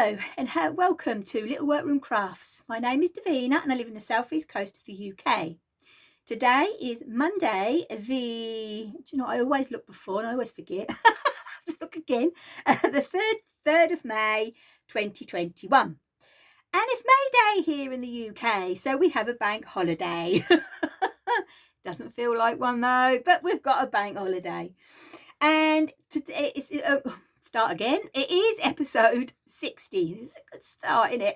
Hello and welcome to Little Workroom Crafts. My name is Davina and I live in the southeast coast of the UK. Today is Monday, I always look before and I always forget. Look again. The 3rd of May 2021. And it's May Day here in the UK, so we have a bank holiday. Doesn't feel like one though, but we've got a bank holiday. And today is... start again. It is episode 60. This is a good start, isn't it?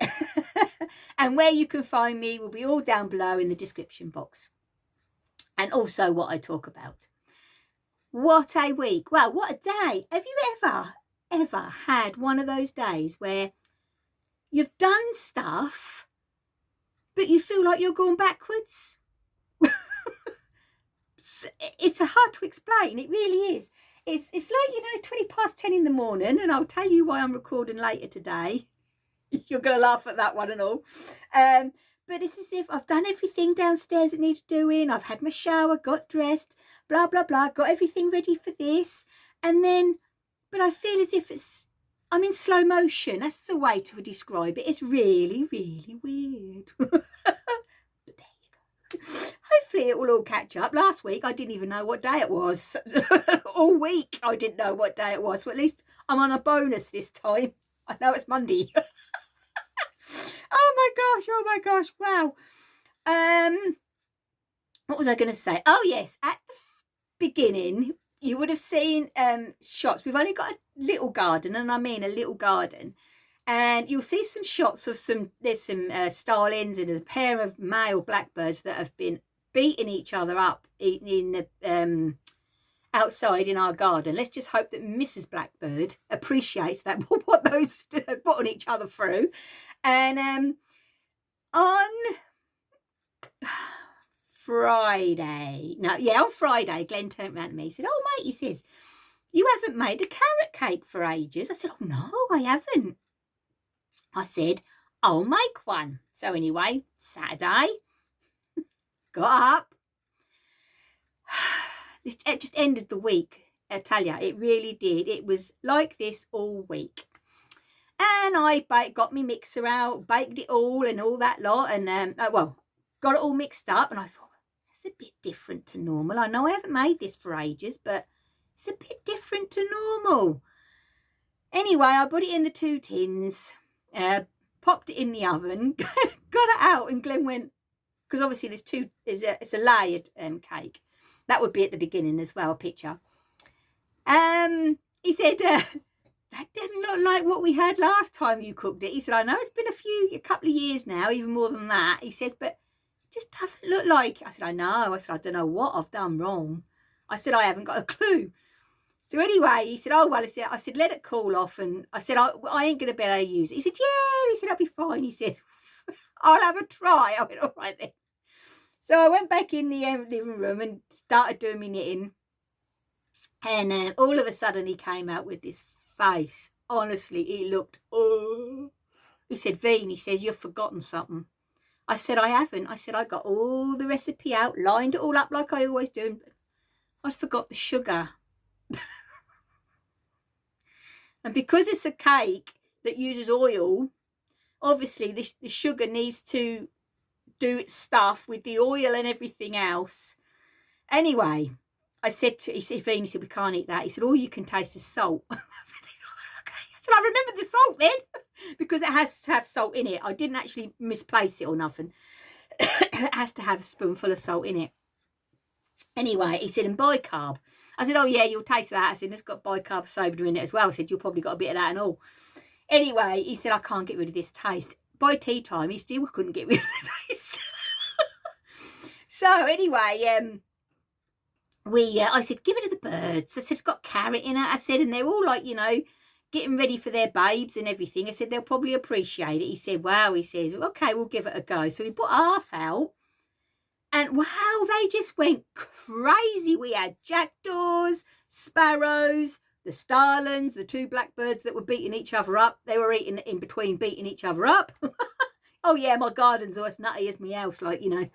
And where you can find me will be all down below in the description box. And also what I talk about. What a week. Well, what a day. Have you ever had one of those days where you've done stuff, but you feel like you're going backwards? It's hard to explain. It really is. It's like, 20 past 10 in the morning, and I'll tell you why I'm recording later today. You're going to laugh at that one and all. But it's as if I've done everything downstairs that needs doing. I've had my shower, got dressed, blah, blah, blah, got everything ready for this. And then, but I feel as if I'm in slow motion. That's the way to describe it. It's really, really weird. But there you go. Hopefully it will all catch up. Last week I didn't even know what day it was. All week I didn't know what day it was. So at least I'm on a bonus this time. I know it's Monday. Oh my gosh, wow. What was I going to say? Oh yes, at the beginning you would have seen shots. We've only got a little garden, and I mean a little garden. And you'll see some shots of there's some starlings and a pair of male blackbirds that have been beating each other up in the outside in our garden. Let's just hope that Mrs. Blackbird appreciates that, what those put on each other through. And on Friday, Glenn turned around to me and said, "Oh mate," he says, "you haven't made a carrot cake for ages." I said, "Oh no, I haven't." I said, "I'll make one." So anyway, Saturday, got up. It just ended the week. I tell you, it really did. It was like this all week. And I got my mixer out, baked it all and all that lot. And, got it all mixed up. And I thought, it's a bit different to normal. I know I haven't made this for ages, but it's a bit different to normal. Anyway, I put it in the 2 tins. Popped it in the oven, got it out, and Glenn went, because obviously it's a layered cake. That would be at the beginning as well, a picture. He said, that didn't look like what we had last time you cooked it. He said, I know it's been a couple of years now, even more than that. He says, but it just doesn't look like it. I said, I know. I said, I don't know what I've done wrong. I said, I haven't got a clue. So anyway, he said, oh, well, I said, let it cool off. And I said, I ain't going to be able to use it. He said, yeah. He said, I'll be fine. He said, I'll have a try. I went, all right then. So I went back in the living room and started doing my knitting. And all of a sudden he came out with this face. Honestly, he looked, oh. He said, Veen, he says, you've forgotten something. I said, I haven't. I said, I got all the recipe out, lined it all up like I always do. I forgot the sugar. And because it's a cake that uses oil, obviously the sugar needs to do its stuff with the oil and everything else. Anyway, he said, we can't eat that. He said, all you can taste is salt. I said, okay. I said, I remember the salt then, because it has to have salt in it. I didn't actually misplace it or nothing. It has to have a spoonful of salt in it. Anyway, he said, and bicarb. I said, oh yeah, you'll taste that. I said, it's got bicarb soda in it as well. I said, you'll probably got a bit of that and all. Anyway, he said, I can't get rid of this taste. By tea time, he still couldn't get rid of the taste. So anyway, I said, give it to the birds. I said, it's got carrot in it. I said, and they're all like, getting ready for their babes and everything. I said, they'll probably appreciate it. He said, wow. He says, okay, we'll give it a go. So we put half out. And wow, they just went crazy. We had jackdaws, sparrows, the starlings, the 2 blackbirds that were beating each other up. They were eating in between, beating each other up. Oh yeah, my garden's as nutty as my house, And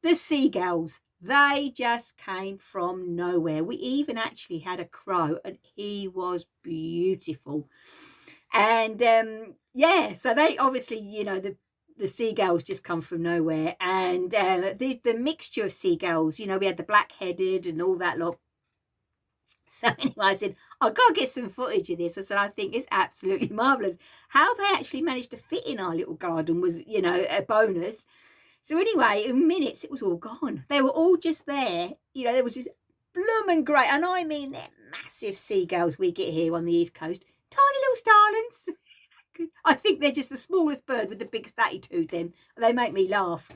the seagulls, they just came from nowhere. We even actually had a crow, and he was beautiful. And yeah, so they obviously, you know, the seagulls just come from nowhere. And the mixture of seagulls, you know, we had the black-headed and all that lot. So anyway, I said, I've got to get some footage of this. I said, I think it's absolutely marvellous. How they actually managed to fit in our little garden was, you know, a bonus. So anyway, in minutes, it was all gone. They were all just there. You know, there was this blooming great, and I mean, they're massive seagulls we get here on the East Coast. Tiny little starlings. I think they're just the smallest bird with the biggest attitude then. They make me laugh.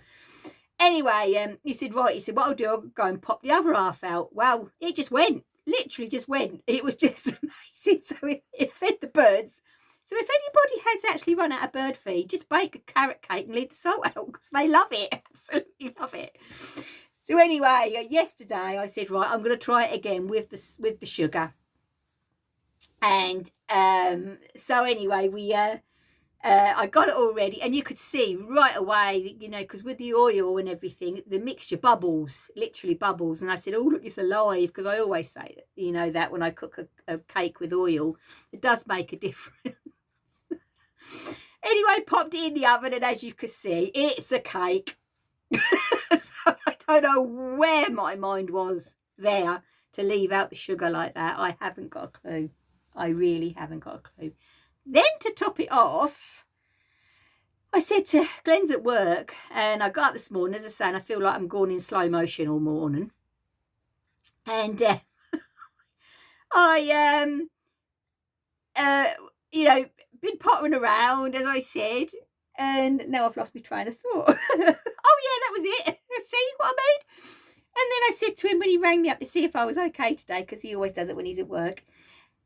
Anyway, he said, right, he said, what I'll do, I'll go and pop the other half out. Well, it just went. Literally just went. It was just amazing. So it fed the birds. So if anybody has actually run out of bird feed, just bake a carrot cake and leave the salt out because they love it. Absolutely love it. So anyway, yesterday I said, right, I'm going to try it again with the sugar. And so anyway, we I got it all ready, and you could see right away, you know, because with the oil and everything, the mixture bubbles, literally bubbles. And I said, oh, look, it's alive, because I always say, you know, that when I cook a cake with oil, it does make a difference. Anyway, popped it in the oven, and as you can see, it's a cake. So I don't know where my mind was there to leave out the sugar like that. I haven't got a clue. I really haven't got a clue. Then to top it off, I said to Glenn's at work, and I got up this morning, as I say, and I feel like I'm going in slow motion all morning. And I, you know, been pottering around, as I said, and now I've lost my train of thought. Oh, yeah, that was it. See what I mean? And then I said to him when he rang me up to see if I was okay today, because he always does it when he's at work.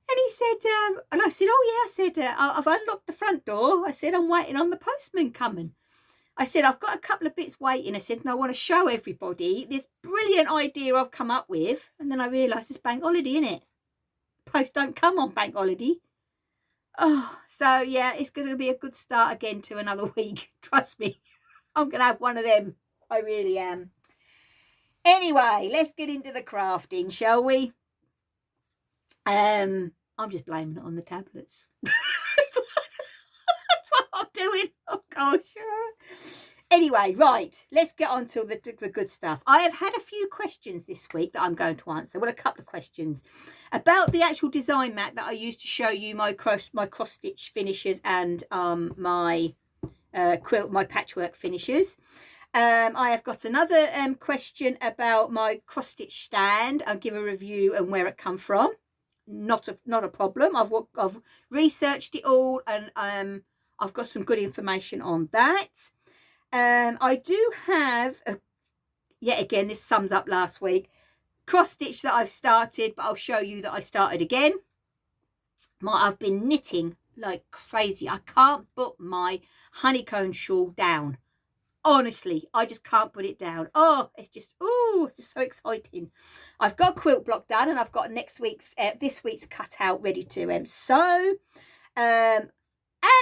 And he said, and I said, oh, yeah, I said, I've unlocked the front door. I said, I'm waiting on the postman coming. I said, I've got a couple of bits waiting. I said, and I want to show everybody this brilliant idea I've come up with. And then I realised it's bank holiday, innit? Post don't come on bank holiday. Oh, so, yeah, it's going to be a good start again to another week. Trust me. I'm going to have one of them. I really am. Anyway, let's get into the crafting, shall we? I'm just blaming it on the tablets. That's what I'm doing. Oh gosh. Anyway, right, let's get on to the good stuff. I have had a few questions this week that I'm going to answer. Well, a couple of questions about the actual design mat that I used to show you my cross stitch finishes and my quilt, my patchwork finishes. I have got another question about my cross stitch stand. I'll give a review and where it come from. Not a problem. I've researched it all, and I've got some good information on that. I do have yet again, this sums up last week, cross stitch that I've started, but I'll show you that I started again. I've been knitting like crazy. I can't put my honeycomb shawl down. Honestly, I just can't put it down. Oh, it's just so exciting. I've got quilt block done, and I've got this week's cutout ready to sew. And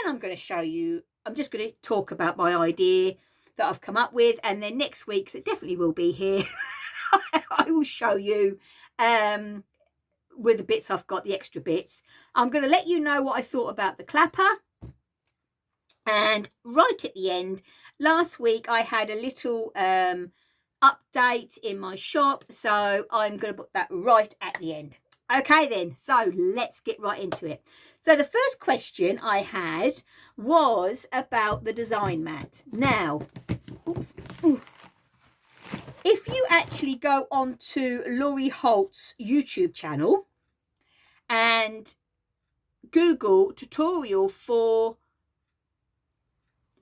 I'm going to show you, I'm just going to talk about my idea that I've come up with, and then next week's, it definitely will be here. I will show you with the bits I've got, the extra bits. I'm going to let you know what I thought about the clapper. And right at the end, last week I had a little update in my shop, so I'm going to put that right at the end. Okay then, so let's get right into it. So the first question I had was about the design mat. Now, if you actually go on to Laurie Holt's YouTube channel and Google tutorial for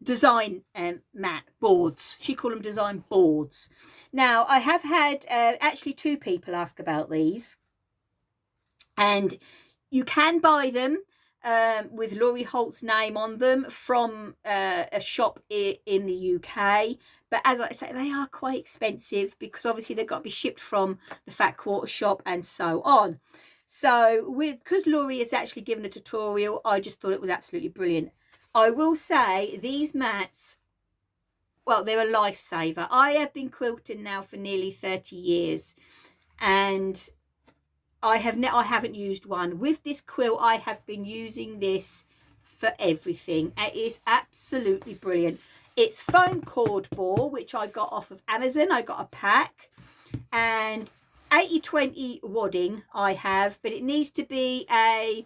design mat boards, she called them design boards. Now I have had actually 2 people ask about these, and you can buy them with Laurie Holt's name on them from a shop in the UK, but as I say, they are quite expensive because obviously they've got to be shipped from the Fat Quarter shop and so on. So because Laurie has actually given a tutorial, I just thought it was absolutely brilliant. I will say these mats, well, they're a lifesaver. I have been quilting now for nearly 30 years, and I haven't used one. With this quilt, I have been using this for everything. It is absolutely brilliant. It's foam cord ball, which I got off of Amazon. I got a pack, and 80/20 wadding I have, but it needs to be a,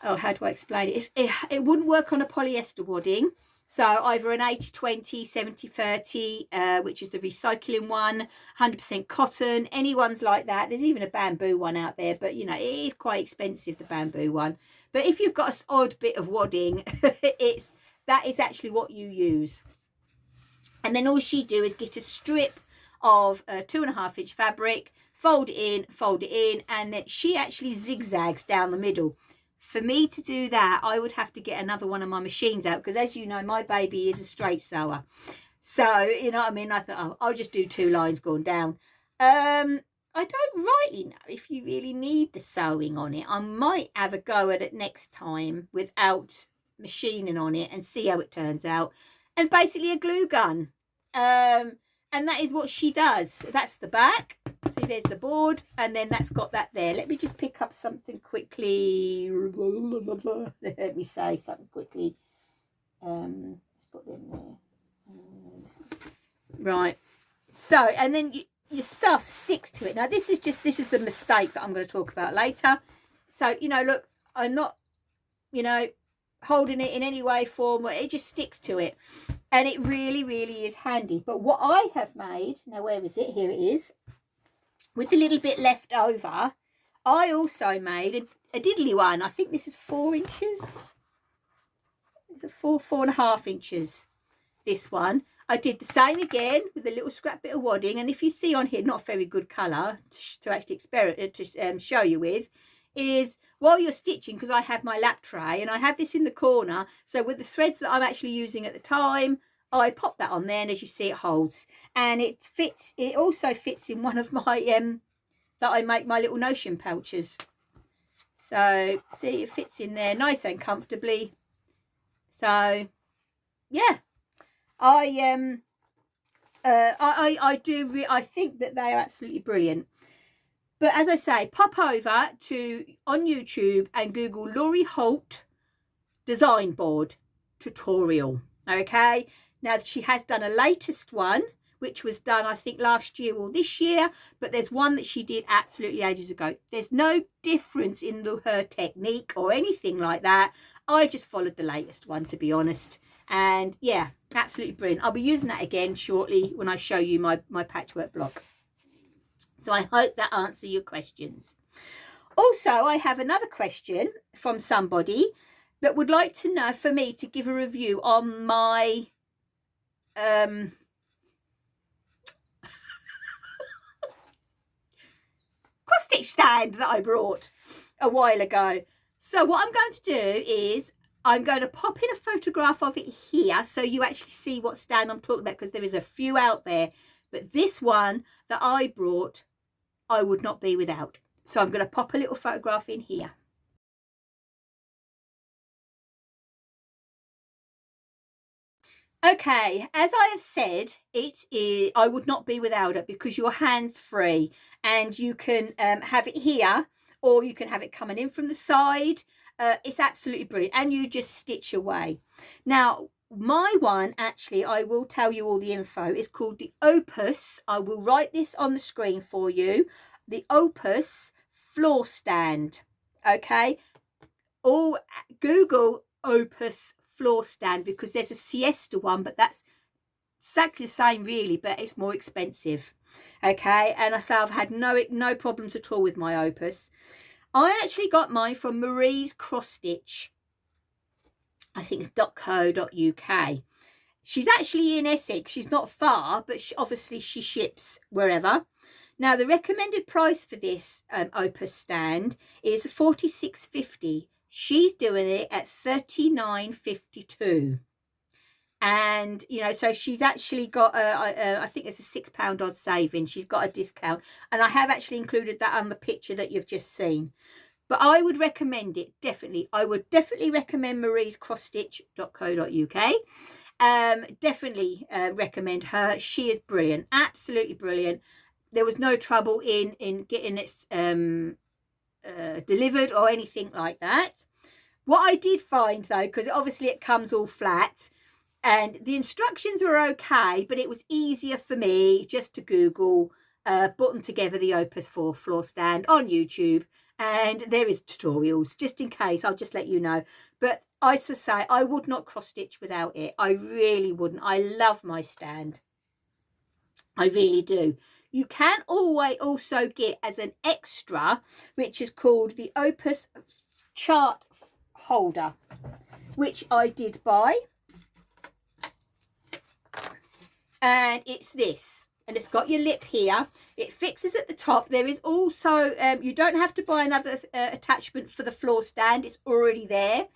oh, how do I explain it? It wouldn't work on a polyester wadding. So either an 80/20, 70/30, which is the recycling one, 100% cotton, any ones like that. There's even a bamboo one out there, but you know, it is quite expensive, the bamboo one. But if you've got an odd bit of wadding, that is actually what you use. And then all she do is get a strip of 2.5 inch fabric, fold it in, and then she actually zigzags down the middle. For me to do that, I would have to get another one of my machines out, because as you know, my baby is a straight sewer. So, you know what I mean? I thought, oh, I'll just do 2 lines going down. I don't rightly know if you really need the sewing on it. I might have a go at it next time without machining on it and see how it turns out. And basically a glue gun. And that is what she does. That's the back. See, there's the board, and then that's got that there. Let me just pick up something quickly. Let me say something quickly. Let's put them there. Right. So, and then your stuff sticks to it. Now, this is the mistake that I'm going to talk about later. So, you know, look, I'm not, you know, holding it in any way, form, it just sticks to it. And it really, really is handy. But what I have made, now where is it? Here it is. With the little bit left over, I also made a diddly one. I think this is 4 inches. It's a 4.5 inches, this one. I did the same again with a little scrap bit of wadding. And if you see on here, not a very good colour to actually experiment, to show you with, is while you're stitching, because I have my lap tray and I have this in the corner, so with the threads that I'm actually using at the time, I pop that on there, and as you see, it holds, and it fits. It also fits in one of my that I make my little notion pouches. So see, it fits in there nice and comfortably. So yeah, I think that they are absolutely brilliant. But as I say, pop over on YouTube and Google Laurie Holt design board tutorial. Okay. Now, she has done a latest one, which was done, I think, last year or this year. But there's one that she did absolutely ages ago. There's no difference in her technique or anything like that. I just followed the latest one, to be honest. And yeah, absolutely brilliant. I'll be using that again shortly when I show you my patchwork block. So I hope that answers your questions. Also, I have another question from somebody that would like to know for me to give a review on my cross stitch stand that I brought a while ago. So what I'm going to do is I'm going to pop in a photograph of it here so you actually see what stand I'm talking about, because there is a few out there, but this one that I brought I would not be without. So I'm going to pop a little photograph in here. Okay, as I have said, I would not be without it, because your hands free, and you can have it here, or you can have it coming in from the side. It's absolutely brilliant, and you just stitch away. Now, my one, actually, I will tell you all the info, is called the Opus. I will write this on the screen for you. The Opus floor stand. Okay, or Google Opus floor stand, because there's a siesta one, but that's exactly the same really, but it's more expensive. Okay, and I say I've had no problems at all with my Opus. I actually got mine from Marie's Cross Stitch. I think it's .co.uk. She's actually in Essex. She's not far, but obviously she ships wherever. Now, the recommended price for this Opus stand is $46.50. She's doing it at $39.52. And, you know, so she's actually got, I think it's a £6 odd saving. She's got a discount. And I have actually included that on the picture that you've just seen. But I would recommend it, definitely. I would definitely recommend Marie's crossstitch.co.uk. Definitely recommend her. She is brilliant, absolutely brilliant. There was no trouble in getting it delivered or anything like that. What I did find though, because obviously it comes all flat, and the instructions were okay, but it was easier for me just to Google button together the Opus 4 floor stand on YouTube, and there is tutorials just in case. I'll just let you know. But I should say I would not cross stitch without it. I really wouldn't. I love my stand. I really do. You can always also get as an extra, which is called the Opus chart holder, which I did buy. And it's this, and it's got your lip here. It fixes at the top. There is also you don't have to buy another attachment for the floor stand. It's already there.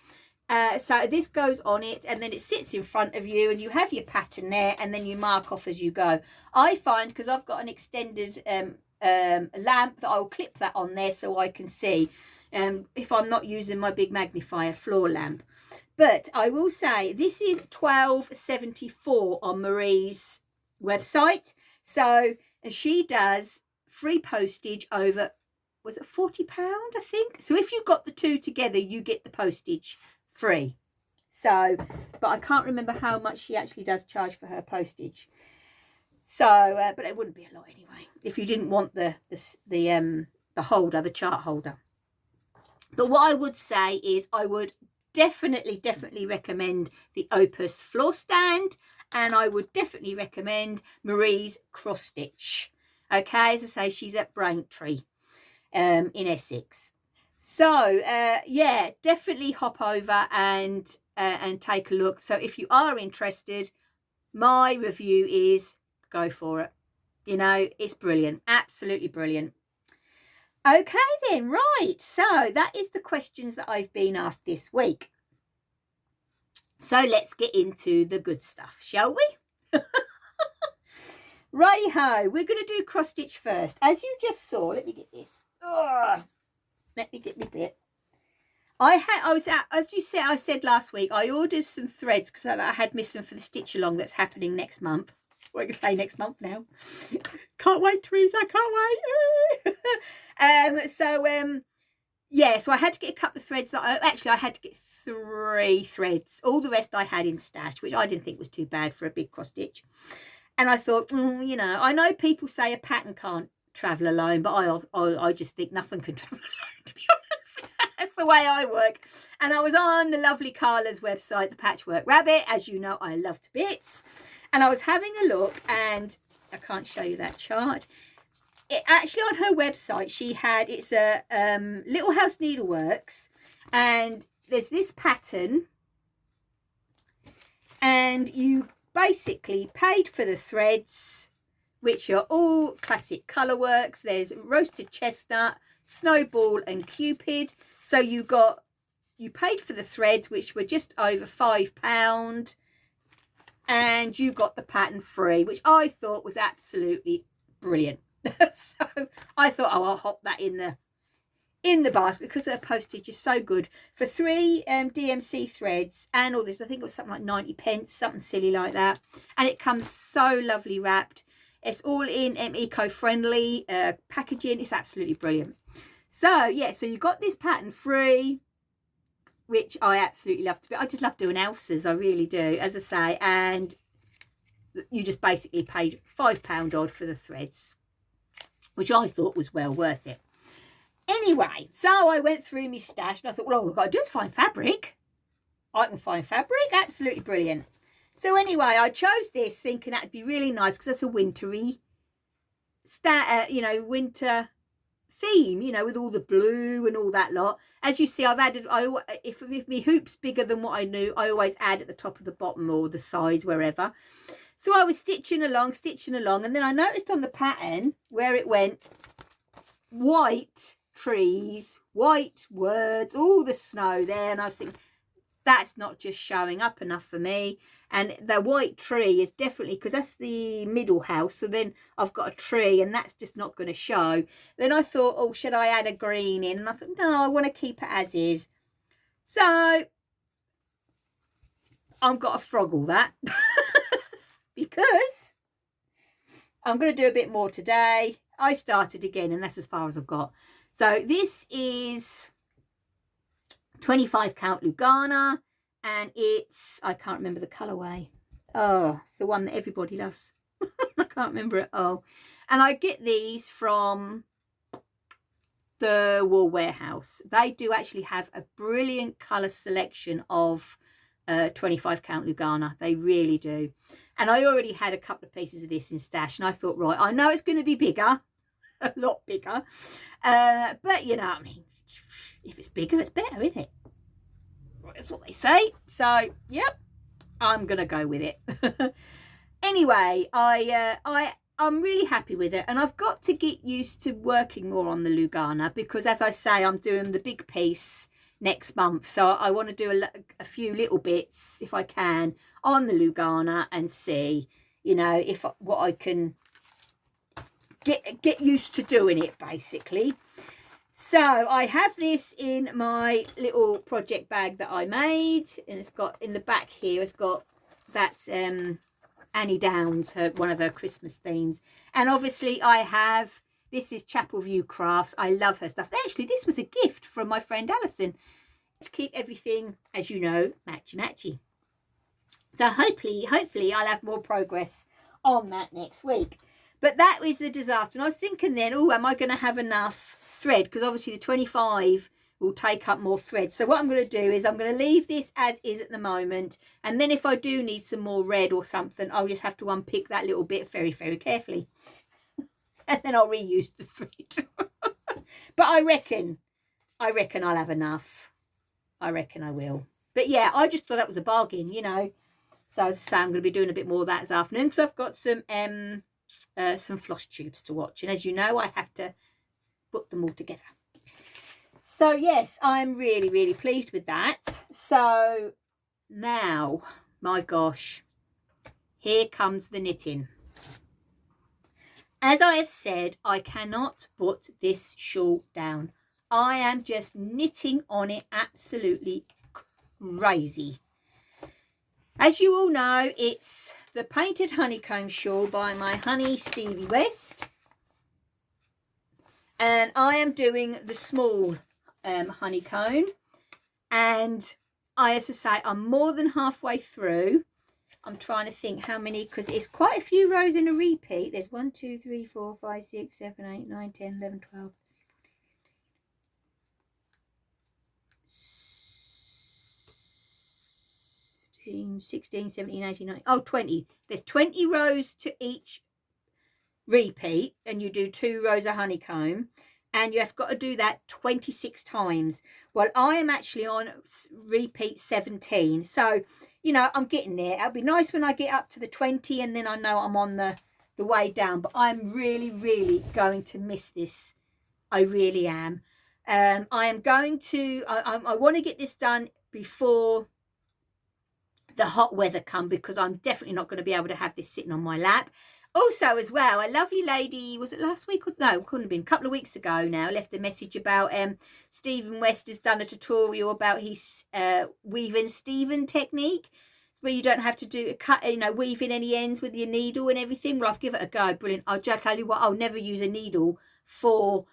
So this goes on it, and then it sits in front of you, and you have your pattern there, and then you mark off as you go. I find, because I've got an extended lamp, that I'll clip that on there so I can see if I'm not using my big magnifier floor lamp. But I will say this is $12.74 on Marie's website. So, and she does free postage over, was it £40, I think? So if you got the two together, you get the postage free. So, but I can't remember how much she actually does charge for her postage. So, but it wouldn't be a lot anyway if you didn't want the holder, the chart holder. But what I would say is I would definitely recommend the Opus floor stand, and I would definitely recommend Marie's cross stitch. Okay, as I say, she's at Braintree in Essex. So yeah, definitely hop over and take a look. So if you are interested, my review is go for it. You know, it's brilliant, absolutely brilliant. Okay then, right, so that is the questions that I've been asked this week. So let's get into the good stuff, shall we? Righty ho, we're going to do cross stitch first. As you just saw, let me get this. Ugh. Let me get my bit. As you said, I said last week, I ordered some threads because I had missing for the stitch along that's happening next month. Well, I can say next month now. Can't wait, Teresa, can't wait. Yeah, so I had to get a couple of threads that I had to get 3 threads. All the rest I had in stash, which I didn't think was too bad for a big cross stitch. And I thought, you know, I know people say a pattern can't travel alone, but I just think nothing can travel alone, to be honest. That's the way I work. And I was on the lovely Carla's website, the Patchwork Rabbit, as you know I love to bits. And I was having a look, and I can't show you that chart. It actually, on her website, she had, it's a Little House Needleworks, and there's this pattern, and you basically paid for the threads, which are all classic colour works. There's roasted chestnut, snowball and cupid. So you paid for the threads, which were just over £5, and you got the pattern free, which I thought was absolutely brilliant. So I thought, oh, I'll hop that in the basket because the postage is so good. For 3 DMC threads and all this, I think it was something like 90p, something silly like that, and it comes so lovely wrapped. It's all in eco-friendly packaging. It's absolutely brilliant. So yeah, so you got this pattern free, which I absolutely love to do. I just love doing else's, I really do, as I say. And you just basically paid £5 odd for the threads, which I thought was well worth it. Anyway, so I went through my stash and I thought, well, all I've got to do is find fabric. I can find fabric, absolutely brilliant. So anyway, I chose this thinking that'd be really nice because that's a wintry, winter theme, you know, with all the blue and all that lot. As you see, I've added, if my hoop's bigger than what I knew, I always add at the top of the bottom or the sides, wherever. So I was stitching along, and then I noticed on the pattern where it went white trees, white words, all the snow there, and I was thinking, that's not just showing up enough for me. And the white tree is definitely, because that's the middle house, so then I've got a tree and that's just not going to show. Then I thought, oh, should I add a green in? And I thought, no, I want to keep it as is. So I've got to frog all that because I'm going to do a bit more today. I started again and that's as far as I've got. So this is 25 count Lugana, and it's, I can't remember the colorway. Oh, it's the one that everybody loves. I can't remember it. Oh, and I get these from the Wool Warehouse. They do actually have a brilliant color selection of 25 count Lugana. They really do. And I already had a couple of pieces of this in stash, and I thought, right, I know it's going to be bigger, a lot bigger, but you know, I mean, if it's bigger, it's better, isn't it? That's what they say. So yep, I'm gonna go with it. Anyway, I'm really happy with it, and I've got to get used to working more on the Lugana, because as I say, I'm doing the big piece next month, so I want to do a few little bits if I can on the Lugana and see, you know, if what I can get used to doing it, basically. So I have this in my little project bag that I made, and it's got in the back here, it's got, that's Annie Downs, one of her Christmas themes. And obviously I have, this is Chapel View Crafts. I love her stuff. Actually, this was a gift from my friend Alison to keep everything, as you know, matchy matchy. So hopefully I'll have more progress on that next week. But that was the disaster. And I was thinking then, oh, am I going to have enough thread? Because obviously the 25 will take up more thread. So what I'm going to do is I'm going to leave this as is at the moment, and then if I do need some more red or something, I'll just have to unpick that little bit very, very carefully, and then I'll reuse the thread. But I reckon I'll have enough. I reckon I will. But yeah, I just thought that was a bargain, you know. So as I say, I'm going to be doing a bit more of that this afternoon, because I've got some floss tubes to watch, and as you know, I have to put them all together. So yes, I'm really, really pleased with that. So now, my gosh, here comes the knitting. As I have said, I cannot put this shawl down. I am just knitting on it absolutely crazy. As you all know, it's the Painted Honeycomb shawl by my honey Stevie West. And I am doing the small honeycomb, and as I say, I'm more than halfway through. I'm trying to think how many, because it's quite a few rows in a repeat. There's 1 2 3 4 5 6 7 8 9 10 11 12 16 17 18 19, oh, 20. There's 20 rows to each repeat, and you do 2 rows of honeycomb, and you have got to do that 26 times. Well, I am actually on repeat 17, so you know, I'm getting there. It'll be nice when I get up to the 20, and then I know I'm on the way down. But I'm really going to miss this. I really am. I am going to, I want to get this done before the hot weather come, because I'm definitely not going to be able to have this sitting on my lap. Also, as well, a lovely lady, was it last week or no, it couldn't have been, a couple of weeks ago now, left a message about Stephen West has done a tutorial about his weaving Stephen technique, where you don't have to do weaving any ends with your needle and everything. Well, I've given it a go. Brilliant. I'll just tell you what, I'll never use a needle for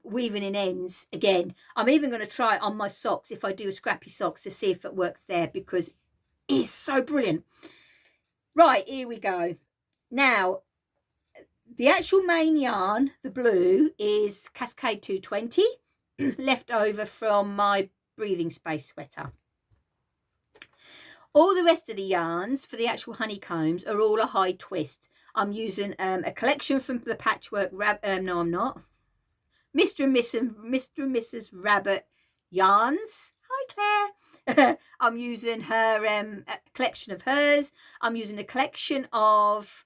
weaving in ends again. I'm even going to try it on my socks, if I do scrappy socks, to see if it works there, because it's so brilliant. Right, here we go. Now, the actual main yarn, the blue, is Cascade 220, left over from my breathing space sweater. All the rest of the yarns for the actual honeycombs are all a high twist. I'm using a collection from the Patchwork, no I'm not, Mr. and Mrs. Rabbit yarns. Hi Claire. I'm using her a collection of hers. I'm using a collection of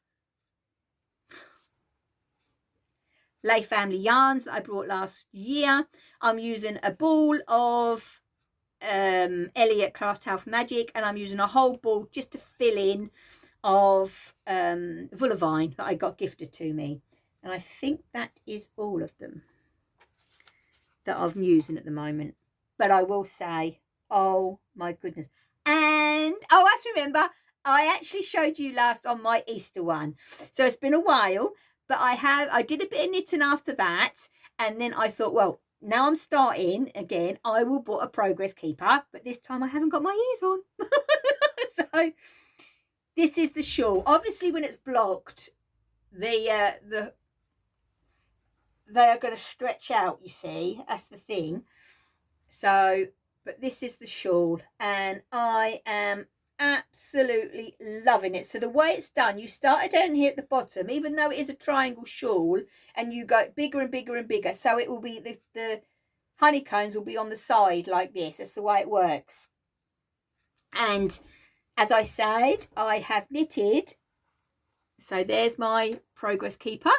Lay Family yarns that I brought last year. I'm using a ball of Elliot Craft House Magic, and I'm using a whole ball just to fill in of Vulivine that I got gifted to me. And I think that is all of them that I'm using at the moment. But I will say, oh my goodness. And oh, I remember, I actually showed you last on my Easter one, so it's been a while, but I did a bit of knitting after that, and then I thought, well, now I'm starting again. I will put a progress keeper, but this time I haven't got my ears on. So this is the shawl. Obviously when it's blocked, they are going to stretch out, you see. That's the thing. So, but this is the shawl, and I am absolutely loving it. So the way it's done, you started down here at the bottom, even though it is a triangle shawl, and you go bigger and bigger and bigger, so it will be the honeycombs will be on the side like this. That's the way it works. And as I said, I have knitted, so there's my progress keeper,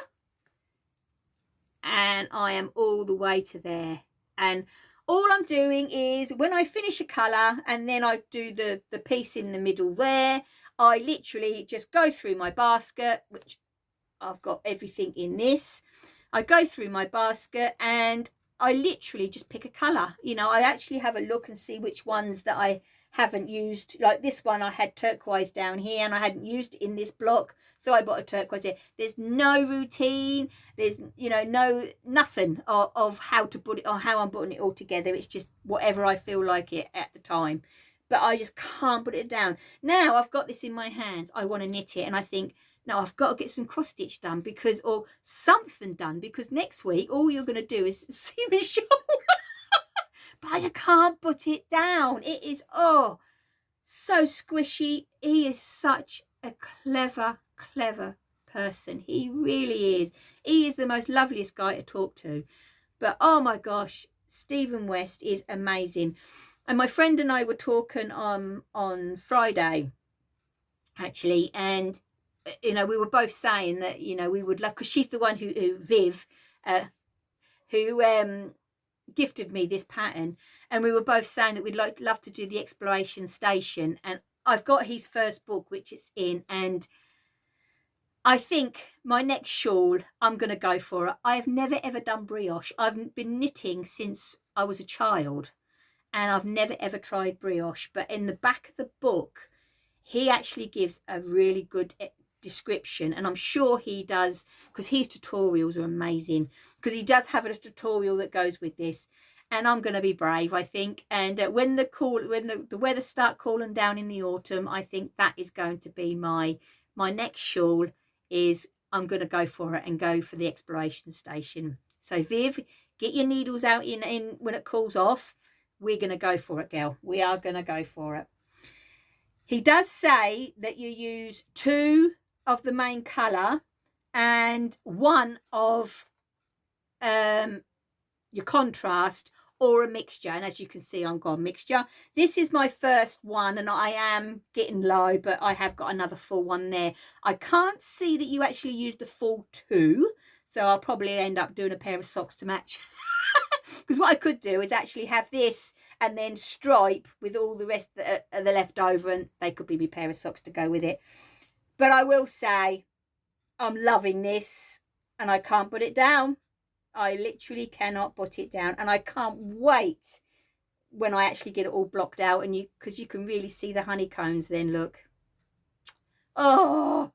and I am all the way to there. And all I'm doing is when I finish a colour and then I do the piece in the middle there, I literally just go through my basket, which I've got everything in this. I go through my basket and I literally just pick a colour. You know, I actually have a look and see which ones that I haven't used. Like this one, I had turquoise down here and I hadn't used it in this block, so I bought a turquoise here. There's no routine, there's, you know, nothing of how to put it or how I'm putting it all together. It's just whatever I feel like it at the time, but I just can't put it down. Now I've got this in my hands, I want to knit it, and I think, no, I've got to get some cross stitch done, because, or something done, because next week all you're going to do is see me shawl. But I just can't put it down. It is, oh, so squishy. He is such a clever person. He really is. He is the most loveliest guy to talk to. But oh my gosh, Stephen West is amazing. And my friend and I were talking on Friday, actually, and you know, we were both saying that, you know, we would love, because she's the one who Viv, who gifted me this pattern, and we were both saying that we'd love to do the exploration station, and I've got his first book, which it's in, and I think my next shawl, I'm going to go for it. I've never ever done brioche. I've been knitting since I was a child, and I've never ever tried brioche, but in the back of the book he actually gives a really good description, and I'm sure he does, because his tutorials are amazing, because he does have a tutorial that goes with this. And I'm going to be brave, I think, and when the weather start cooling down in the autumn, I think that is going to be my next shawl. Is I'm going to go for it and go for the exploration station. So Viv, get your needles out in when it cools off. We're going to go for it, girl. We are going to go for it. He does say that you use 2 of the main colour and 1 of your contrast, or a mixture, and as you can see, I've got a mixture. This is my first one, and I am getting low, but I have got another full one there. I can't see that you actually use the full 2, so I'll probably end up doing a pair of socks to match. Because what I could do is actually have this and then stripe with all the rest of the leftover, and they could be my pair of socks to go with it. But I will say I'm loving this, and I can't put it down. I literally cannot put it down, and I can't wait when I actually get it all blocked out, and because you can really see the honeycombs then, look. Oh,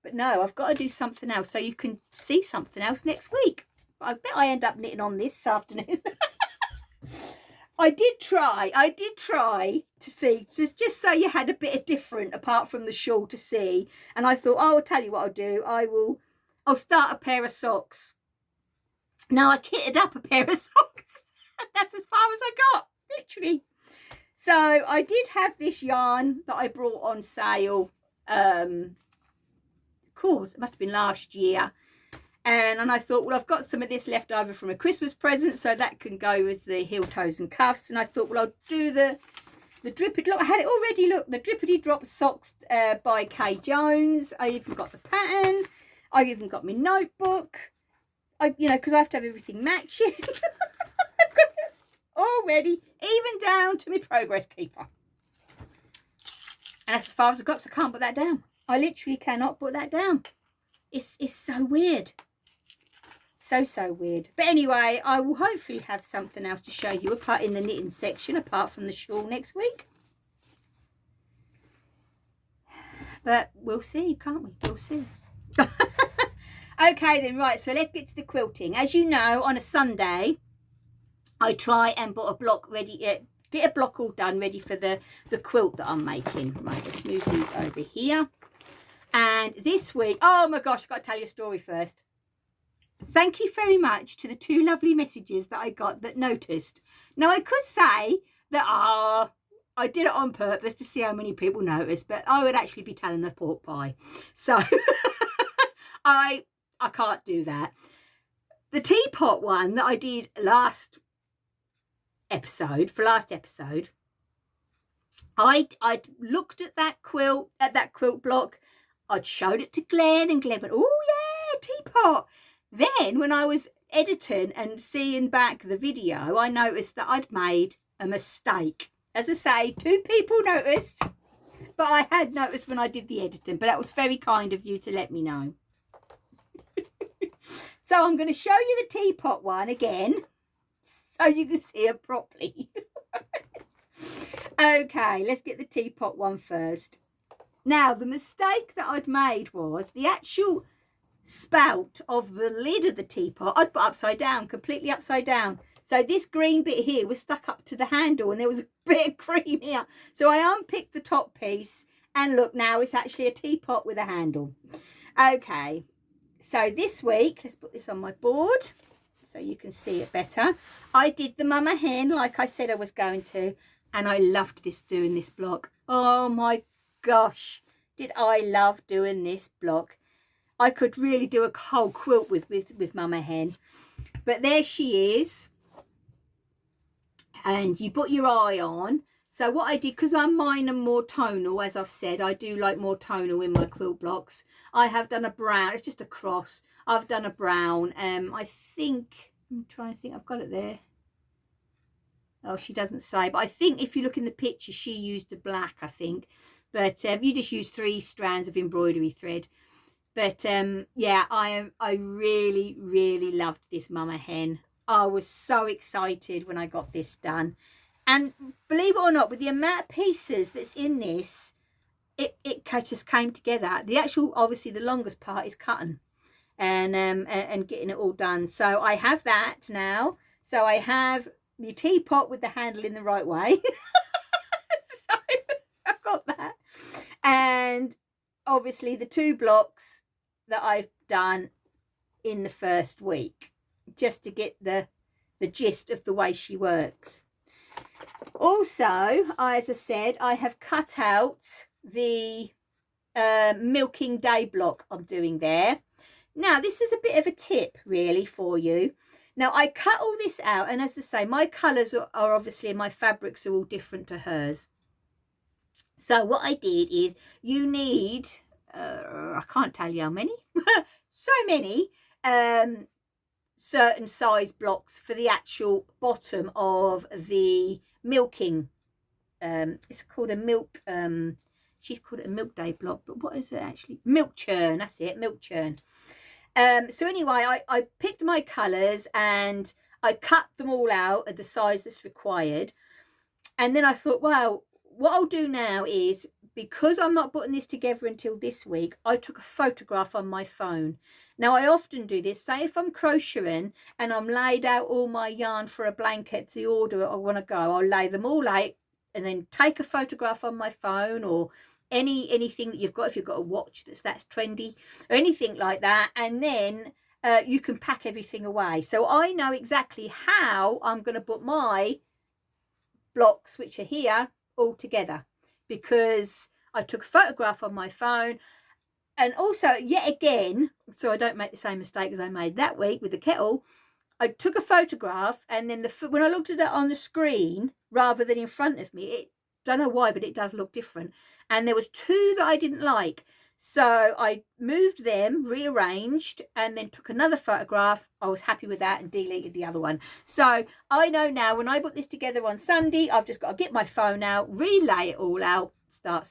but no, I've got to do something else so you can see something else next week. I bet I end up knitting on this afternoon. I did try to see, just so you had a bit of different apart from the shawl to see, and I thought, oh, I'll tell you what I'll do. I'll start a pair of socks. Now I kitted up a pair of socks. That's as far as I got, literally. So I did have this yarn that I brought on sale. Of course, it must have been last year. And I thought, well, I've got some of this left over from a Christmas present, so that can go as the heel, toes and cuffs. And I thought, well, I'll do the drippity, look, I had it already, look, the Drippity Drop Socks by Kay Jones. I even got the pattern. I even got my notebook. You know, because I have to have everything matching. Already, even down to my progress keeper. And that's as far as I got, so I can't put that down. I literally cannot put that down. It's so weird. So weird. But anyway, I will hopefully have something else to show you apart in the knitting section, apart from the shawl next week. But we'll see, can't we? We'll see. Okay then, right, so let's get to the quilting. As you know, on a Sunday, I try and put a block ready, get a block all done ready for the quilt that I'm making. Right, let's move these over here. And this week, oh my gosh, I've got to tell you a story first. Thank you very much to the 2 lovely messages that I got that noticed. Now, I could say that, I did it on purpose to see how many people noticed, but I would actually be telling a pork pie. So I can't do that. The teapot one that I did last episode, I'd looked at that quilt block. I'd showed it to Glenn, and Glenn went, oh yeah, teapot. Then when I was editing and seeing back the video, I noticed that I'd made a mistake. As I say, 2 people noticed, but I had noticed when I did the editing, but that was very kind of you to let me know. So I'm going to show you the teapot one again so you can see it properly. Okay, let's get the teapot one first. Now, the mistake that I'd made was the actual spout of the lid of the teapot I'd put upside down, completely upside down. So this green bit here was stuck up to the handle, and there was a bit of cream here. So I unpicked the top piece, and look, now it's actually a teapot with a handle. Okay, so this week, let's put this on my board so you can see it better. I did the mama hen like I said I was going to, and I loved doing this block. Oh my gosh, did I love doing this block. I could really do a whole quilt with mama hen. But there she is. And you put your eye on. So what I did, because mine are more tonal, as I've said, I do like more tonal in my quilt blocks. I have done a brown. It's just a cross. I've done a brown. I think, I'm trying to think, I've got it there. Oh, she doesn't say, but I think if you look in the picture, she used a black, I think. But you just use 3 strands of embroidery thread. But yeah, I really, really loved this mama hen. I was so excited when I got this done. And believe it or not, with the amount of pieces that's in this, it just came together. The actual, obviously, the longest part is cutting and getting it all done. So I have that now. So I have my teapot with the handle in the right way. So I've got that. And obviously the 2 blocks that I've done in the first week, just to get the gist of the way she works. Also, as I said, I have cut out the milking day block I'm doing there. Now, this is a bit of a tip really for you. Now, I cut all this out, and as I say, my colours are obviously, my fabrics are all different to hers. So what I did is, you need, I can't tell you how many, so many certain size blocks for the actual bottom of the milking. It's called a milk, she's called it a milk day block, but what is it actually? Milk churn, that's it, milk churn. So anyway, I picked my colours and I cut them all out at the size that's required. And then I thought, well, what I'll do now is, because I'm not putting this together until this week, I took a photograph on my phone. Now, I often do this. Say if I'm crocheting and I'm laid out all my yarn for a blanket, the order I want to go, I'll lay them all out and then take a photograph on my phone, or anything that you've got, if you've got a watch that's trendy or anything like that, and then you can pack everything away. So I know exactly how I'm going to put my blocks, which are here, all together, because I took a photograph on my phone. And also, yet again, so I don't make the same mistake as I made that week with the kettle, I took a photograph, and then when I looked at it on the screen rather than in front of me, it, don't know why, but it does look different. And there was 2 that I didn't like, so I moved them, rearranged, and then took another photograph. I was happy with that and deleted the other one. So I know now, when I put this together on Sunday, I've just got to get my phone out, relay it all out, start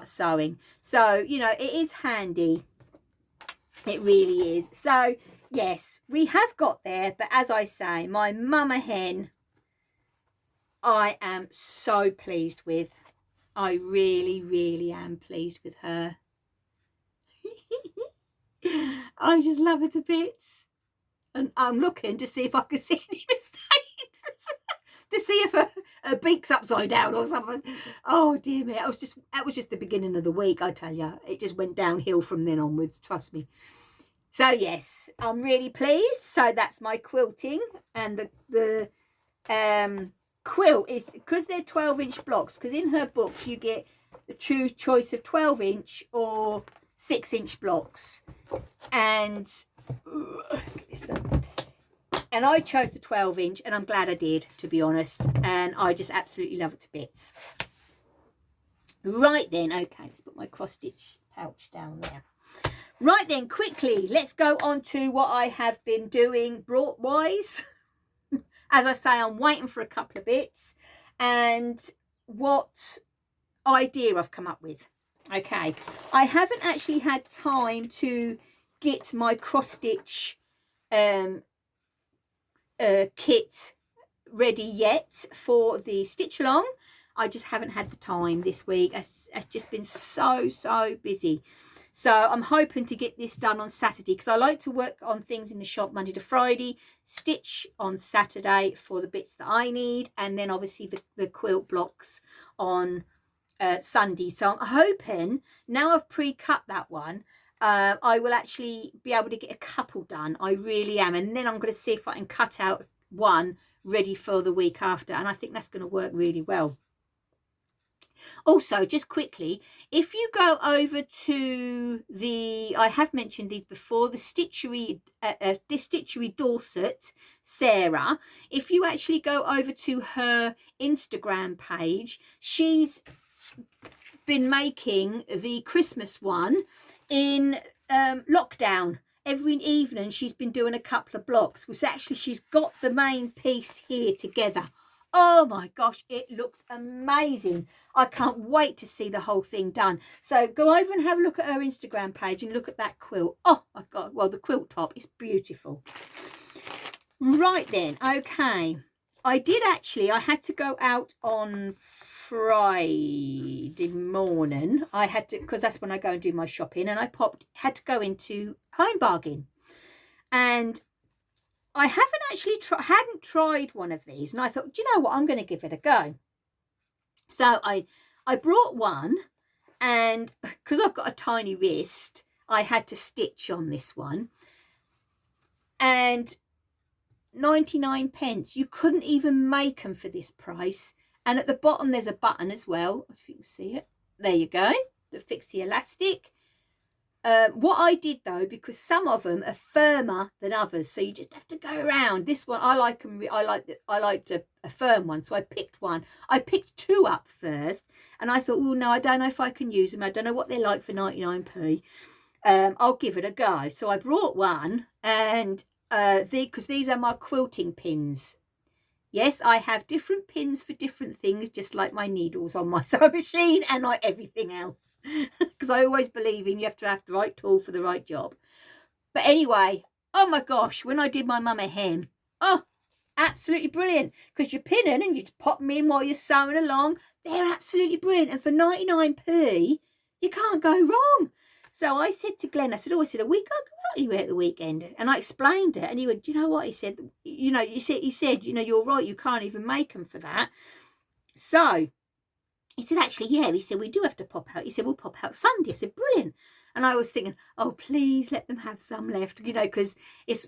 sewing. So, you know, it is handy. It really is. So yes, we have got there, but as I say, my mama hen, I am so pleased with. I really, really am pleased with her. I just love her to bits. And I'm looking to see if I can see any mistakes. to see if her beak's upside down or something. Oh dear me, that was just the beginning of the week, I tell you. It just went downhill from then onwards, trust me. So yes, I'm really pleased. So that's my quilting, and the quilt is, because they're 12-inch blocks, because in her books you get the true choice of 12-inch or 6-inch blocks, and I chose the 12-inch, and I'm glad I did, to be honest, and I just absolutely love it to bits. Right then, okay, let's put my cross stitch pouch down there. Right then, quickly, let's go on to what I have been doing brought wise. As I say, I'm waiting for a couple of bits and what idea I've come up with. Okay, I haven't actually had time to get my cross stitch kit ready yet for the stitch along. I just haven't had the time this week. It's just been so busy. So I'm hoping to get this done on Saturday, because I like to work on things in the shop Monday to Friday, stitch on Saturday for the bits that I need, and then obviously the quilt blocks on Sunday. So I'm hoping, now I've pre-cut that one, I will actually be able to get a couple done. I really am. And then I'm going to see if I can cut out one ready for the week after, and I think that's going to work really well. Also, just quickly, if you go over to the, I have mentioned these before, the stitchery Dorset, Sarah, if you actually go over to her Instagram page, she's been making the Christmas one in lockdown. Every evening she's been doing a couple of blocks, which actually she's got the main piece here together. Oh my gosh, it looks amazing. I can't wait to see the whole thing done. So go over and have a look at her Instagram page and look at that quilt. Oh my God, well, the quilt top is beautiful. Right then, okay. I had to go out on Friday morning. I had to, because that's when I go and do my shopping, and I had to go into Home Bargain. And I hadn't tried one of these, and I thought, do you know what, I'm going to give it a go. So I brought one, and because I've got a tiny wrist, I had to stitch on this one, and 99p. You couldn't even make them for this price. And at the bottom there's a button as well, if you can see it. There you go, to fix the elastic. What I did though, because some of them are firmer than others, so you just have to go around. This one I like them. I liked a firm one, so I picked one. I picked two up first, and I thought, oh no, I don't know if I can use them. I don't know what they're like for 99p. I'll give it a go. So I brought one, and because these are my quilting pins. Yes, I have different pins for different things, just like my needles on my sewing machine and like everything else. Because I always believe in you have to have the right tool for the right job. But anyway, oh my gosh, when I did my mum a hem, oh, absolutely brilliant. Because you're pinning and you just pop them in while you're sewing along. They're absolutely brilliant. And for 99p, you can't go wrong. So I said to Glenn, I said, we can't go out anywhere at the weekend. And I explained it. And he went, do you know what? He said, he said, you're right, you can't even make them for that. So he said, actually, yeah. He said, we do have to pop out. He said, we'll pop out Sunday. I said, brilliant. And I was thinking, oh, please let them have some left, because it's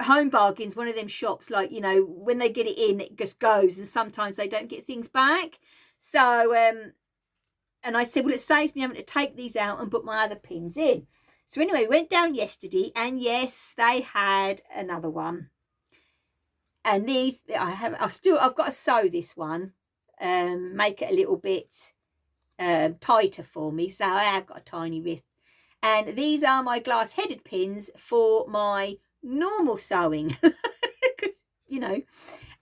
Home Bargain's one of them shops, like, when they get it in, it just goes. And sometimes they don't get things back. So, and I said, well, it saves me having to take these out and put my other pins in. So anyway, we went down yesterday, and yes, they had another one. And these, I've got to sew this one, make it a little bit tighter for me. So I have got a tiny wrist. And these are my glass-headed pins for my normal sewing,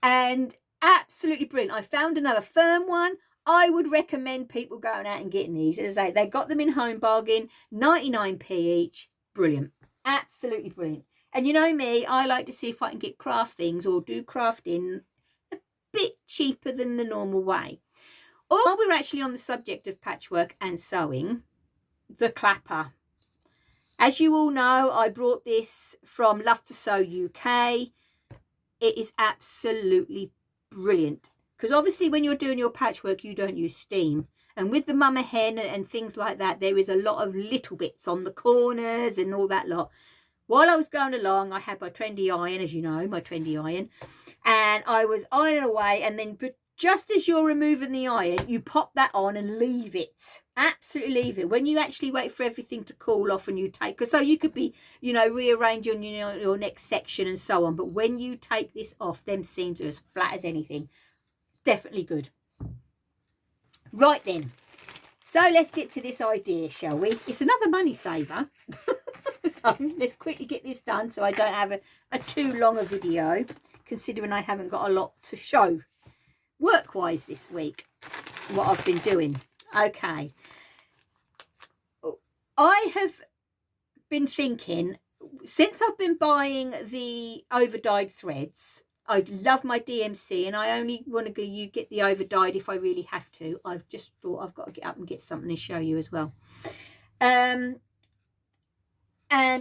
and absolutely brilliant. I found another firm one. I would recommend people going out and getting these. As I say, they got them in Home Bargain, 99p each. Brilliant. Absolutely brilliant. And you know me, I like to see if I can get craft things or do crafting a bit cheaper than the normal way. While we're actually on the subject of patchwork and sewing, the clapper. As you all know, I brought this from Love to Sew UK. It is absolutely brilliant, because obviously when you're doing your patchwork you don't use steam, and with the mama hen and things like that, there is a lot of little bits on the corners and all that lot. While I was going along, I had my trendy iron, as you know, my trendy iron, and I was ironing away, and then just as you're removing the iron, you pop that on and leave it. Absolutely leave it. When you actually wait for everything to cool off and you take, so you could be, you know, rearranging your next section and so on. But when you take this off, them seams are as flat as anything. Definitely good. Right then. So let's get to this idea, shall we? It's another money saver. So let's quickly get this done so I don't have a too long a video, considering I haven't got a lot to show work-wise this week, what I've been doing. Okay, I have been thinking, since I've been buying the over-dyed threads, I love my DMC, and I only want to get the over-dyed if I really have to. I've just thought I've got to get up and get something to show you as well. And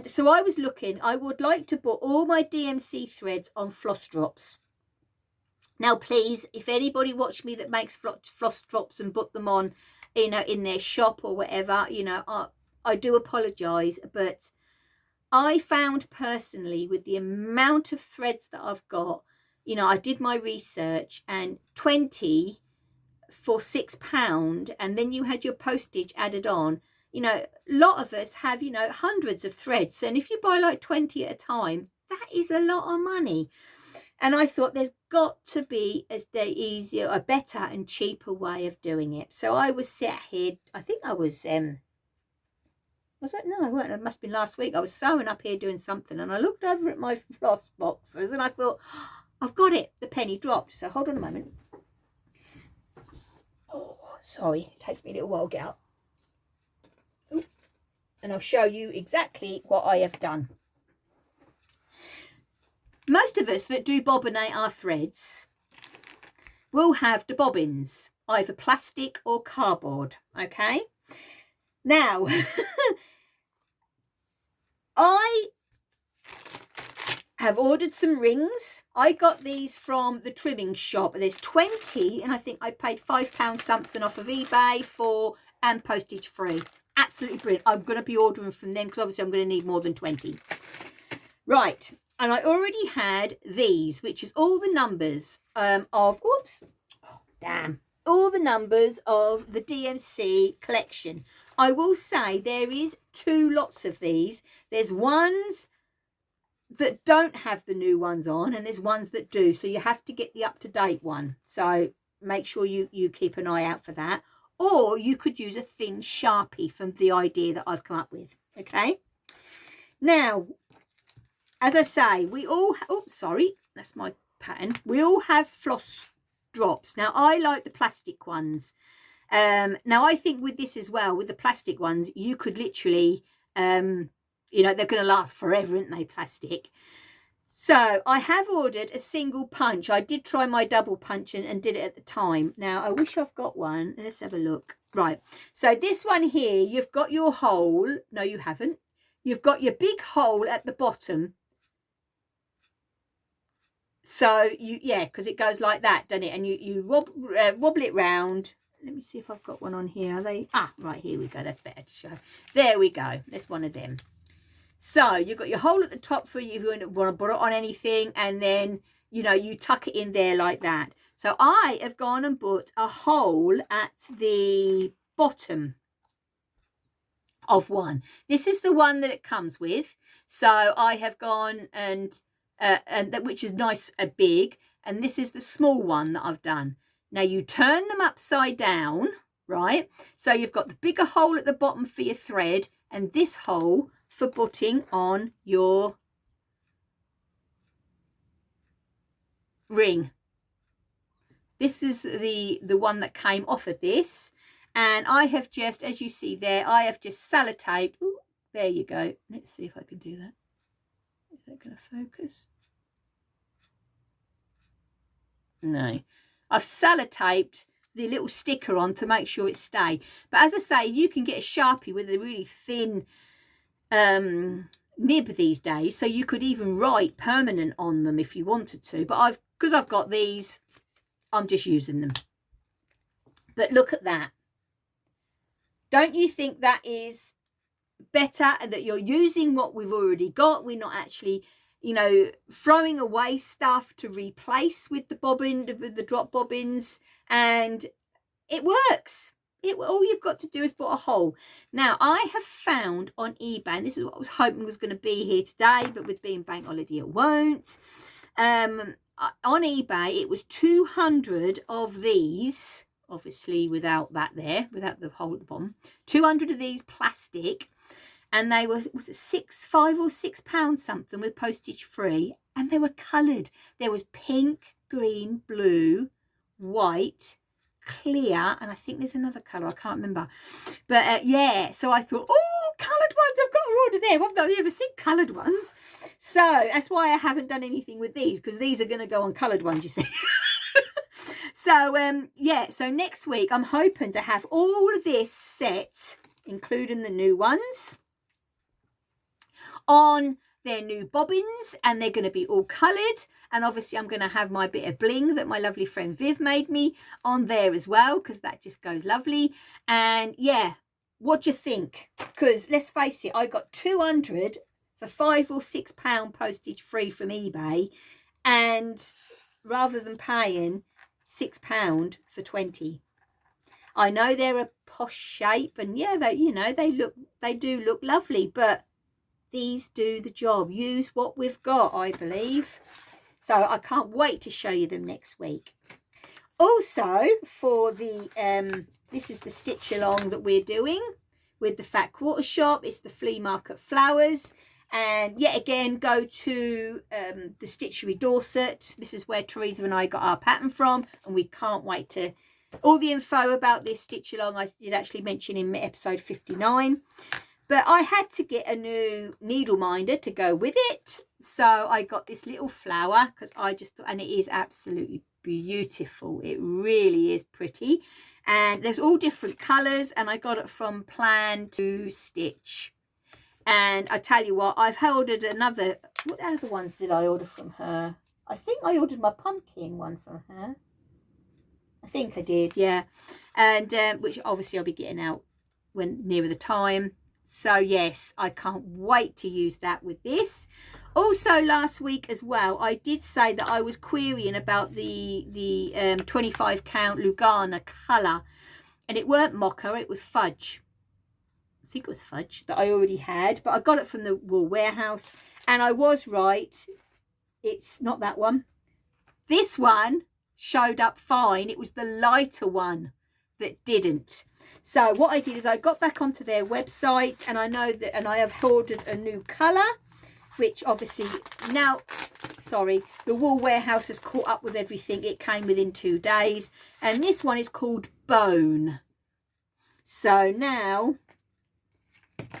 so I was looking, I would like to put all my DMC threads on floss drops. Now, please, if anybody watch me that makes floss drops and put them on, you know, in their shop or whatever, you know, I do apologise, but I found personally, with the amount of threads that I've got, you know, I did my research, and 20 for £6, and then you had your postage added on. You know, a lot of us have, you know, hundreds of threads, and if you buy like 20 at a time, that is a lot of money. And I thought there's got to be a better and cheaper way of doing it. So I was sat here, I think I was it? No, I weren't. It must have been last week. I was sewing up here doing something, and I looked over at my floss boxes and I thought, I've got it. The penny dropped. So hold on a moment. Oh, sorry. It takes me a little while to get up. Ooh. And I'll show you exactly what I have done. Most of us that do bobbinate our threads will have the bobbins, either plastic or cardboard, okay? Now, I have ordered some rings. I got these from the trimming shop. There's 20, and I think I paid £5 something off of eBay and postage free. Absolutely brilliant. I'm going to be ordering from them because obviously I'm going to need more than 20. Right. And I already had these, which is all the numbers all the numbers of the DMC collection. I will say there is 2 lots of these. There's ones that don't have the new ones on, and there's ones that do. So you have to get the up-to-date one. So make sure you keep an eye out for that. Or you could use a thin Sharpie from the idea that I've come up with. Okay. Now, as I say, we all, sorry, that's my pattern. We all have floss drops. Now, I like the plastic ones. Now, I think with this as well, with the plastic ones, you could literally, you know, they're going to last forever, aren't they, plastic? So I have ordered a single punch. I did try my double punch and did it at the time. Now, I wish I've got one. Let's have a look. Right. So this one here, you've got your hole. No, you haven't. You've got your big hole at the bottom. So yeah, because it goes like that, doesn't it? And you wobble it round. Let me see if I've got one on here. Are they? Right, here we go. That's better to show. There we go. There's one of them. So you've got your hole at the top for you if you want to put it on anything, and then, you know, you tuck it in there like that. So I have gone and put a hole at the bottom of one. This is the one that it comes with. So I have gone and that, which is nice and big, and this is the small one that I've done. Now you turn them upside down, right? So you've got the bigger hole at the bottom for your thread, and this hole for putting on your ring. This is the one that came off of this, and I have just, as you see there, I have just sellotaped. Ooh, there you go. Let's see if I can do that. Is that going to focus? No. I've sellotaped the little sticker on to make sure it stays. But as I say, you can get a Sharpie with a really thin nib these days, so you could even write permanent on them if you wanted to. But because I've got these, I'm just using them. But look at that. Don't you think that is better, and that you're using what we've already got? We're not actually, you know, throwing away stuff to replace with the bobbin, with the drop bobbins, and it works. All you've got to do is put a hole. Now, I have found on eBay, and this is what I was hoping was going to be here today, but with being bank holiday, it won't. On eBay, it was 200 of these, obviously without that there, without the hole at the bottom, 200 of these plastic, and they were, was it £5 or £6 something with postage free, and they were coloured. There was pink, green, blue, white, clear, and I think there's another colour, I can't remember, but yeah, so I thought, oh, coloured ones, I've got to order them. I've not ever seen coloured ones, so that's why I haven't done anything with these, because these are going to go on coloured ones, you see. So yeah, so next week I'm hoping to have all of this set, including the new ones, on their new bobbins, and they're going to be all coloured. And obviously I'm going to have my bit of bling that my lovely friend Viv made me on there as well, because that just goes lovely. And yeah, what do you think? Because let's face it, I got 200 for £5 or £6 postage free from eBay, and rather than paying £6 for 20. I know they're a posh shape, and yeah, they, you know, they do look lovely, but these do the job. Use what we've got, I believe. So I can't wait to show you them next week. Also, for the this is the stitch along that we're doing with the Fat Quarter Shop. It's the Flea Market Flowers. And yet again, go to the Stitchery Dorset. This is where Teresa and I got our pattern from, and we can't wait to... All the info about this stitch along I did actually mention in episode 59. But I had to get a new needle minder to go with it. So I got this little flower, because I just thought, and it is absolutely beautiful. It really is pretty. And there's all different colours, and I got it from Plan to Stitch. And I tell you what, I've ordered another... What other ones did I order from her? I think I ordered my pumpkin one from her. I think I did, yeah. And which obviously I'll be getting out when nearer the time. So yes, I can't wait to use that with this. Also last week as well, I did say that I was querying about the 25 count Lugana colour. And it weren't mocha, it was fudge. I think it was fudge that I already had, but I got it from the Wool Warehouse, and I was right. It's not that one. This one showed up fine. It was the lighter one that didn't. So what I did is I got back onto their website, and I know that, and I have ordered a new colour, which obviously now, sorry, the Wool Warehouse has caught up with everything. It came within 2 days, and this one is called Bone. So now...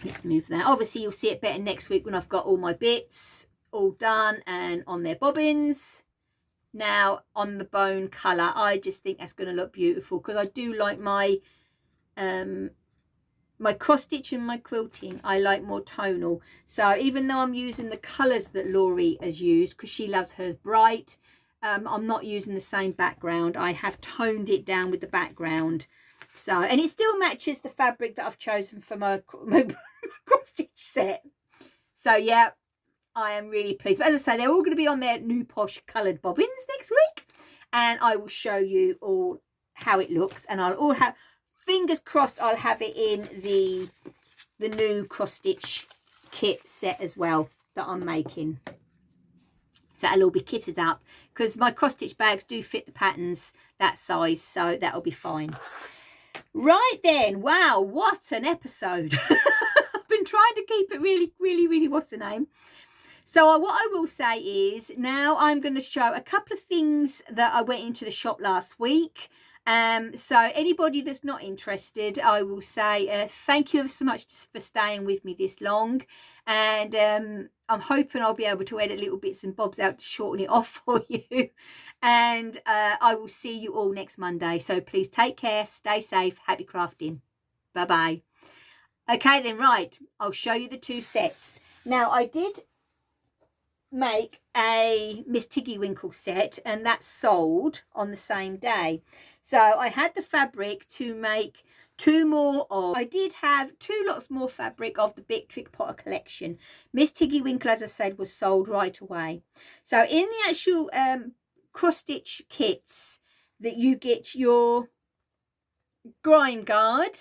let's move that. Obviously, you'll see it better next week when I've got all my bits all done and on their bobbins. Now, on the bone colour, I just think that's going to look beautiful, because I do like my my cross stitch and my quilting. I like more tonal. So even though I'm using the colours that Laurie has used, because she loves hers bright, I'm not using the same background. I have toned it down with the background. So, and it still matches the fabric that I've chosen for my cross stitch set. So yeah, I am really pleased. But as I say, they're all going to be on their new posh coloured bobbins next week, and I will show you all how it looks. And I'll all have, fingers crossed, I'll have it in the new cross stitch kit set as well that I'm making. So that'll all be kitted up, because my cross stitch bags do fit the patterns that size, so that'll be fine. Right then, wow, what an episode. I've been trying to keep it really, what's the name? So what I will say is, now I'm going to show a couple of things that I went into the shop last week. So anybody that's not interested, I will say thank you ever so much for staying with me this long. And I'm hoping I'll be able to edit little bits and bobs out to shorten it off for you. And I will see you all next Monday. So please take care, stay safe, happy crafting. Bye-bye. Okay then, right, I'll show you the two sets. Now, I did make a Miss Tiggy Winkle set, and that's sold on the same day. So I had the fabric to make two more of. I did have 2 lots more fabric of the Big Trick Potter collection. Miss Tiggy Winkle, as I said, was sold right away. So in the actual cross stitch kits that you get your grime guard,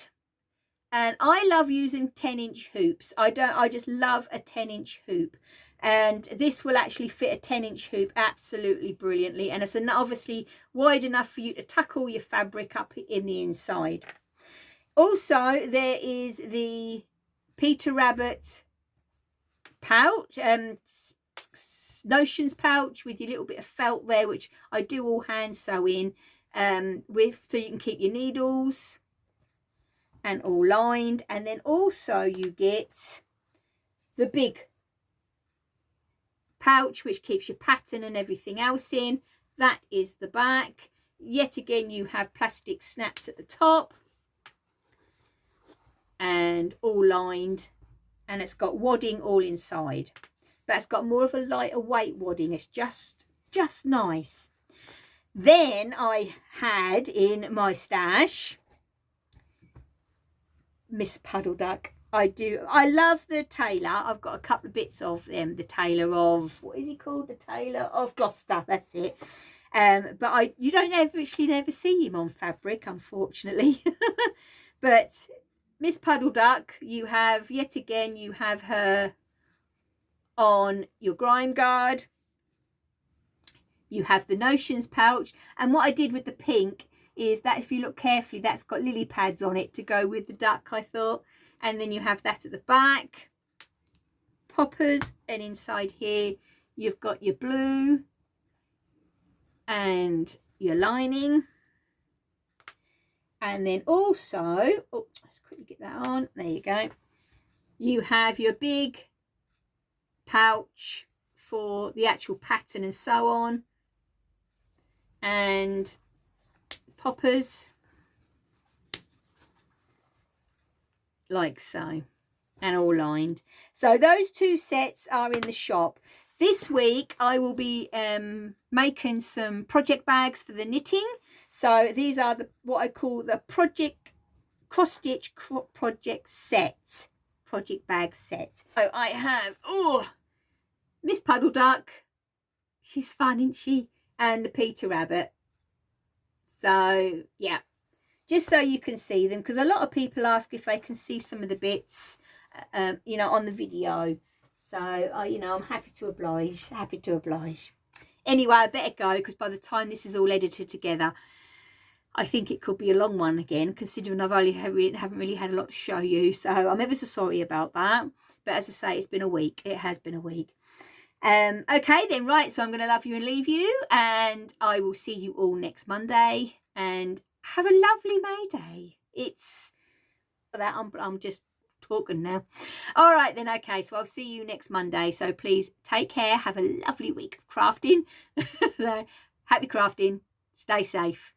and I love using 10-inch hoops. I just love a 10-inch hoop, and this will actually fit a 10-inch hoop absolutely brilliantly, and it's obviously wide enough for you to tuck all your fabric up in the inside. Also, there is the Peter Rabbit pouch, notions pouch with your little bit of felt there, which I do all hand sew in with, so you can keep your needles, and all lined. And then also you get the big pouch which keeps your pattern and everything else in. That is the back. Yet again, you have plastic snaps at the top and all lined, and it's got wadding all inside, but it's got more of a lighter weight wadding. It's just nice. Then I had in my stash Miss Puddle Duck. I love the tailor. I've got a couple of bits of them. The tailor of, what is he called? The tailor of Gloucester, that's it. But you don't actually never see him on fabric, unfortunately. But Miss Puddle Duck, you have, yet again, you have her on your grime guard. You have the notions pouch, and what I did with the pink is that, if you look carefully, that's got lily pads on it to go with the duck, I thought. And then you have that at the back, poppers, and inside here you've got your blue and your lining. And then also, oh, let's quickly get that on, there you go, you have your big pouch for the actual pattern and so on, and poppers like so, and all lined. So those 2 sets are in the shop. This week I will be making some project bags for the knitting. So these are what I call the project cross stitch project set, project bag set. So I have Miss Puddle Duck, she's fun, isn't she, and the Peter Rabbit. So yeah, just so you can see them, because a lot of people ask if they can see some of the bits you know, on the video. So you know, I'm happy to oblige, Anyway, I better go, because by the time this is all edited together, I think it could be a long one again, considering I've haven't really had a lot to show you. So I'm ever so sorry about that, but as I say, it's been a week. It has been a week. Okay then, right, so I'm going to love you and leave you, and I will see you all next Monday, and have a lovely May Day. It's that I'm just talking now. All right then, okay, so I'll see you next Monday. So please take care, have a lovely week of crafting. So, happy crafting, stay safe.